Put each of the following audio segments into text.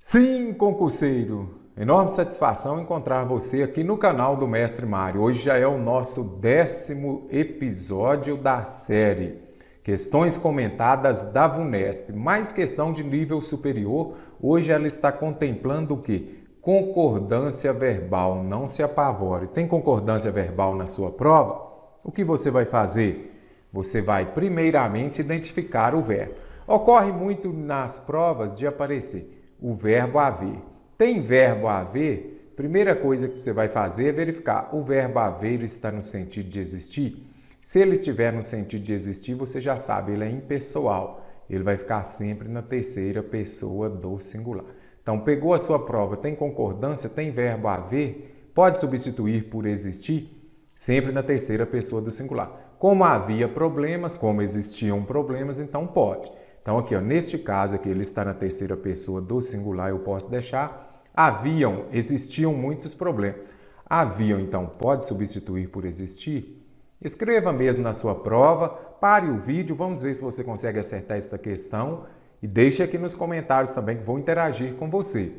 Sim, concurseiro! Enorme satisfação encontrar você aqui no canal do Mestre Mário. Hoje já é o nosso 10º episódio da série Questões Comentadas da VUNESP. Mais questão de nível superior, hoje ela está contemplando o quê? Concordância verbal. Não se apavore. Tem concordância verbal na sua prova? O que você vai fazer? Você vai primeiramente identificar o verbo. Ocorre muito nas provas de aparecer o verbo haver. Tem verbo haver? Primeira coisa que você vai fazer é verificar: o verbo haver está no sentido de existir? Se ele estiver no sentido de existir, você já sabe, ele é impessoal. Ele vai ficar sempre na terceira pessoa do singular. Então, pegou a sua prova, tem concordância, tem verbo haver? Pode substituir por existir? Sempre na terceira pessoa do singular. Como havia problemas, como existiam problemas, então pode. Então aqui, ó, neste caso aqui, ele está na terceira pessoa do singular, eu posso deixar. Existiam muitos problemas. Haviam, então, pode substituir por existir? Escreva mesmo na sua prova, pare o vídeo, vamos ver se você consegue acertar esta questão e deixe aqui nos comentários também que vou interagir com você.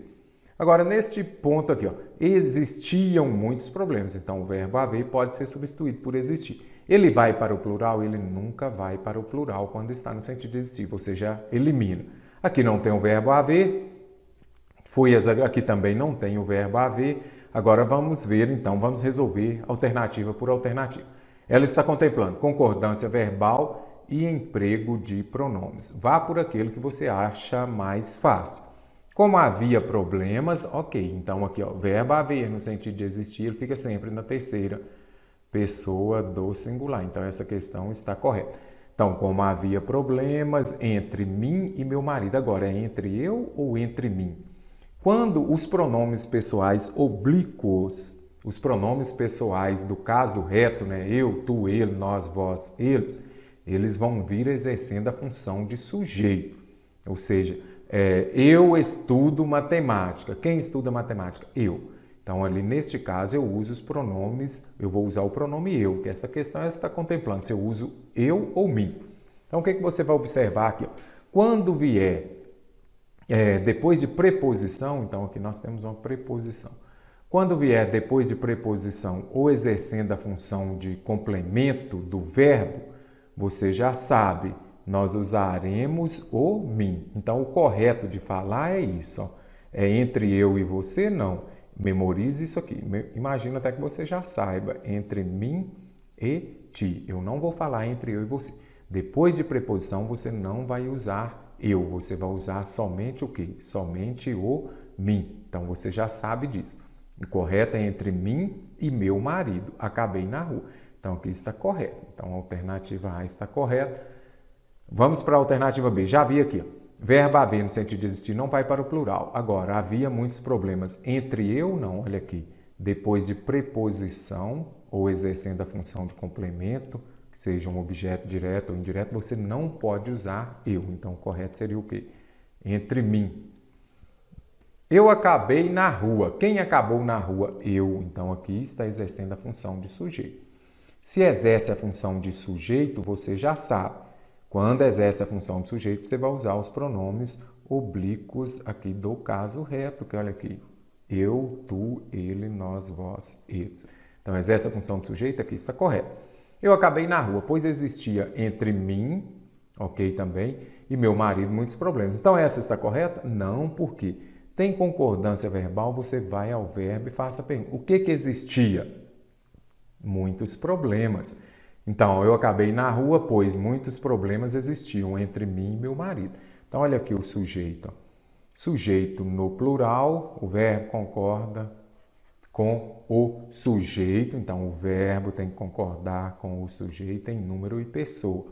Agora, neste ponto aqui, ó, existiam muitos problemas, então o verbo haver pode ser substituído por existir. Ele vai para o plural? Ele nunca vai para o plural quando está no sentido de existir, você já elimina. Aqui não tem o verbo haver, aqui também não tem o verbo haver. Agora vamos ver, então, vamos resolver alternativa por alternativa. Ela está contemplando concordância verbal e emprego de pronomes. Vá por aquele que você acha mais fácil. Como havia problemas, ok. Então aqui, ó, verbo haver no sentido de existir, ele fica sempre na terceira pessoa do singular. Então essa questão está correta. Então, como havia problemas entre mim e meu marido. Agora, é entre eu ou entre mim? Quando os pronomes pessoais oblíquos, os pronomes pessoais do caso reto, né? Eu, tu, ele, nós, vós, eles vão vir exercendo a função de sujeito. Ou seja, eu estudo matemática. Quem estuda matemática? Eu. Então, ali neste caso, eu uso os pronomes, eu vou usar o pronome eu, que essa questão está contemplando se eu uso eu ou mim. Então, o que você vai observar aqui? Ó? Quando vier depois de preposição, então aqui nós temos uma preposição. Quando vier depois de preposição ou exercendo a função de complemento do verbo, você já sabe, nós usaremos o mim. Então, o correto de falar é isso. Ó. É entre eu e você? Não. Memorize isso aqui. Imagina até que você já saiba. Entre mim e ti. Eu não vou falar entre eu e você. Depois de preposição, você não vai usar eu. Você vai usar somente o quê? Somente o mim. Então, você já sabe disso. O correto é entre mim e meu marido. Acabei na rua. Então, aqui está correto. Então, a alternativa A está correta. Vamos para a alternativa B. Já vi aqui. Verbo haver no sentido de existir não vai para o plural. Agora, havia muitos problemas. Entre eu, não. Olha aqui. Depois de preposição ou exercendo a função de complemento, que seja um objeto direto ou indireto, você não pode usar eu. Então, o correto seria o quê? Entre mim. Eu acabei na rua. Quem acabou na rua? Eu. Então, aqui está exercendo a função de sujeito. Se exerce a função de sujeito, você já sabe. Quando exerce a função de sujeito, você vai usar os pronomes oblíquos aqui do caso reto, que olha aqui. Eu, tu, ele, nós, vós, eles. Então, exerce a função de sujeito, aqui está correto. Eu acabei na rua, pois existia entre mim, ok também, e meu marido muitos problemas. Então, essa está correta? Não, porque tem concordância verbal, você vai ao verbo e faça a pergunta. O que existia? Muitos problemas. Então, eu acabei na rua, pois muitos problemas existiam entre mim e meu marido. Então, olha aqui o sujeito. Sujeito no plural, o verbo concorda com o sujeito. Então, o verbo tem que concordar com o sujeito em número e pessoa.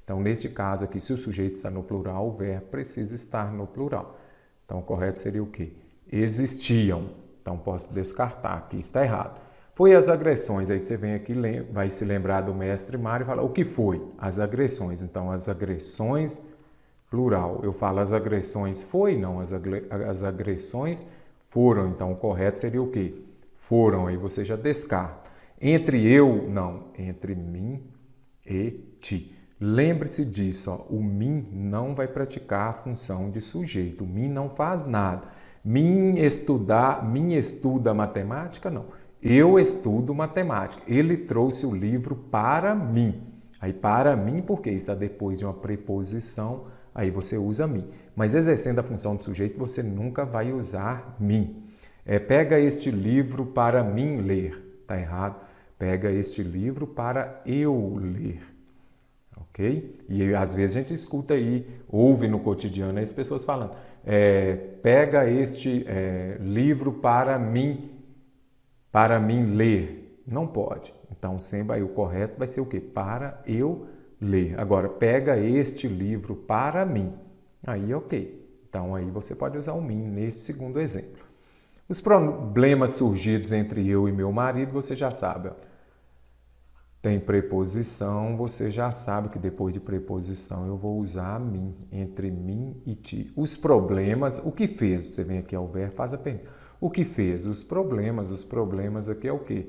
Então, neste caso aqui, se o sujeito está no plural, o verbo precisa estar no plural. Então, o correto seria o quê? Existiam. Então, posso descartar. Aqui está errado. Foi as agressões, aí você vem aqui, vai se lembrar do mestre Mário e fala, o que foi? As agressões. Então, as agressões, plural. Eu falo as agressões foi? Não, as agressões foram. Então, o correto seria o quê? Foram, aí você já descarta. Entre eu, não. Entre mim e ti. Lembre-se disso, ó, o mim não vai praticar a função de sujeito. O mim não faz nada. Mim estuda matemática? Não. Eu estudo matemática. Ele trouxe o livro para mim. Aí, para mim, porque está depois de uma preposição, aí você usa mim. Mas exercendo a função de sujeito, você nunca vai usar mim. Pega este livro para mim ler. Está errado. Pega este livro para eu ler. Ok? E às vezes a gente escuta aí, ouve no cotidiano as pessoas falando, pega este livro para mim ler. Não pode. Então, sempre aí o correto vai ser o quê? Para eu ler. Agora, pega este livro para mim. Aí, ok. Então, aí você pode usar o mim nesse segundo exemplo. Os problemas surgidos entre eu e meu marido, você já sabe. Ó. Tem preposição, você já sabe que depois de preposição eu vou usar a mim, entre mim e ti. Os problemas, o que fez? Você vem aqui ao verbo, faz a pergunta. O que fez? Os problemas aqui é o quê?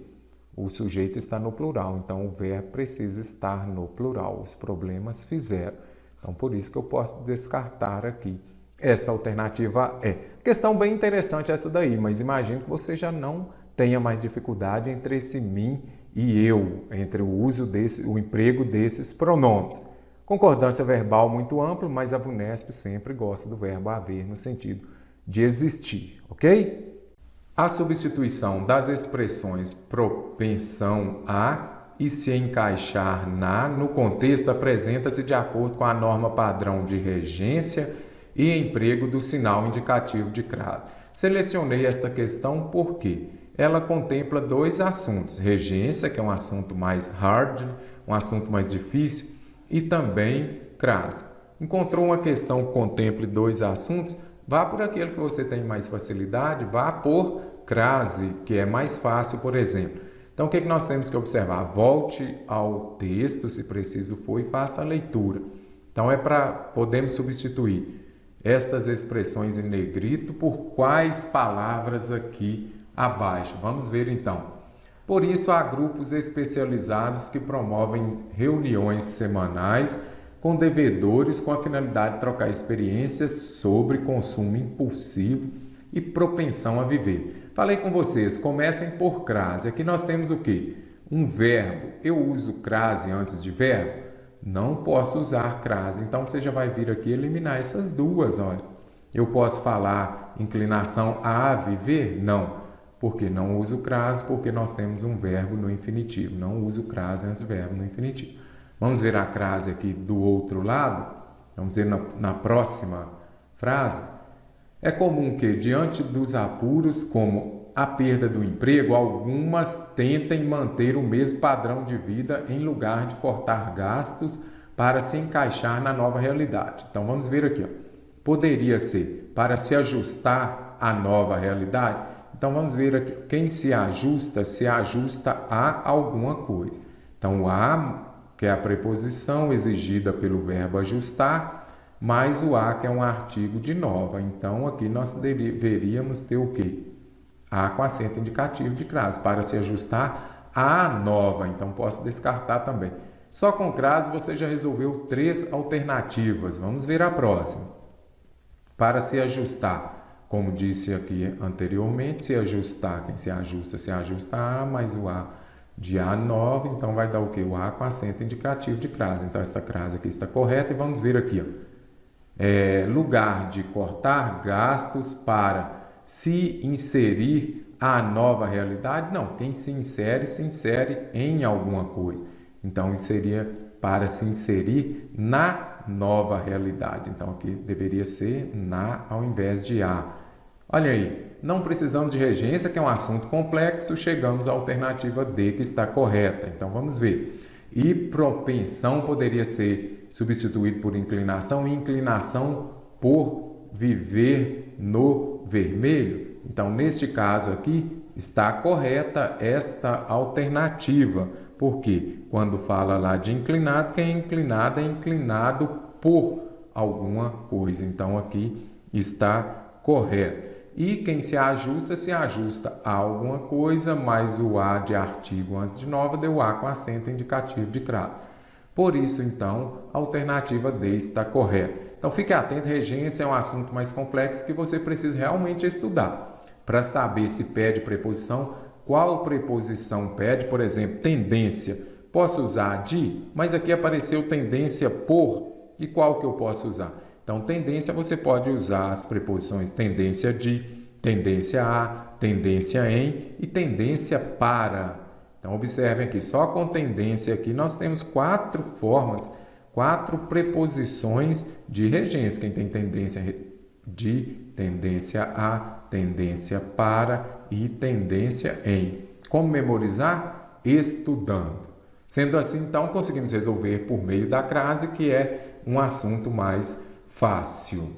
O sujeito está no plural, então o verbo precisa estar no plural. Os problemas fizeram. Então, por isso que eu posso descartar aqui. Esta alternativa é. Questão bem interessante essa daí, mas imagino que você já não tenha mais dificuldade entre esse mim e eu, entre o emprego desses pronomes. Concordância verbal muito ampla, mas a VUNESP sempre gosta do verbo haver no sentido de existir, ok? A substituição das expressões propensão a e se encaixar na, no contexto, apresenta-se de acordo com a norma padrão de regência e emprego do sinal indicativo de crase. Selecionei esta questão porque ela contempla dois assuntos, regência, que é um assunto mais hard, um assunto mais difícil, e também crase. Encontrou uma questão que contemple dois assuntos? Vá por aquele que você tem mais facilidade, vá por crase, que é mais fácil, por exemplo. Então, o que nós temos que observar? Volte ao texto, se preciso for, e faça a leitura. Então, podemos substituir estas expressões em negrito por quais palavras aqui abaixo. Vamos ver então. Por isso, há grupos especializados que promovem reuniões semanais com devedores com a finalidade de trocar experiências sobre consumo impulsivo e propensão a viver. Falei com vocês, comecem por crase. Aqui nós temos o quê? Um verbo. Eu uso crase antes de verbo? Não posso usar crase. Então, você já vai vir aqui eliminar essas duas, olha. Eu posso falar inclinação a viver? Não. Porque não uso crase, porque nós temos um verbo no infinitivo. Não uso crase antes do verbo no infinitivo. Vamos ver a crase aqui do outro lado? Vamos ver na próxima frase. É comum que, diante dos apuros, como a perda do emprego, algumas tentem manter o mesmo padrão de vida em lugar de cortar gastos para se encaixar na nova realidade. Então, vamos ver aqui. Ó. Poderia ser para se ajustar à nova realidade. Então, vamos ver aqui. Quem se ajusta a alguma coisa. Então, o a, que é a preposição exigida pelo verbo ajustar, mais o a, que é um artigo de nova. Então, aqui nós deveríamos ter o quê? A com acento indicativo de crase, para se ajustar à nova. Então, posso descartar também. Só com crase você já resolveu 3 alternativas. Vamos ver a próxima. Para se ajustar, como disse aqui anteriormente, se ajustar, quem se ajusta a, mais o a de a nova. Então, vai dar o quê? O a com acento indicativo de crase. Então, essa crase aqui está correta. E vamos ver aqui, ó. Lugar de cortar gastos para se inserir à nova realidade? Não, quem se insere em alguma coisa. Então, seria para se inserir na nova realidade. Então, aqui deveria ser na ao invés de a. Olha aí, não precisamos de regência, que é um assunto complexo, chegamos à alternativa D, que está correta. Então, vamos ver. E propensão poderia ser substituído por inclinação, e inclinação por viver no vermelho. Então, neste caso aqui, está correta esta alternativa, porque quando fala lá de inclinado, quem é inclinado por alguma coisa. Então, aqui está correto. E quem se ajusta a alguma coisa, mais o a de artigo antes de nova, deu a com acento indicativo de crase. Por isso, então, a alternativa D está correta. Então fique atento, regência é um assunto mais complexo que você precisa realmente estudar para saber se pede preposição, qual preposição pede, por exemplo, tendência. Posso usar de, mas aqui apareceu tendência por, e qual que eu posso usar? Então, tendência você pode usar as preposições tendência de, tendência a, tendência em e tendência para. Então, observem aqui, só com tendência aqui nós temos 4 formas, 4 preposições de regência. Quem tem tendência de, tendência a, tendência para e tendência em. Como memorizar? Estudando. Sendo assim, então, conseguimos resolver por meio da crase, que é um assunto mais fácil.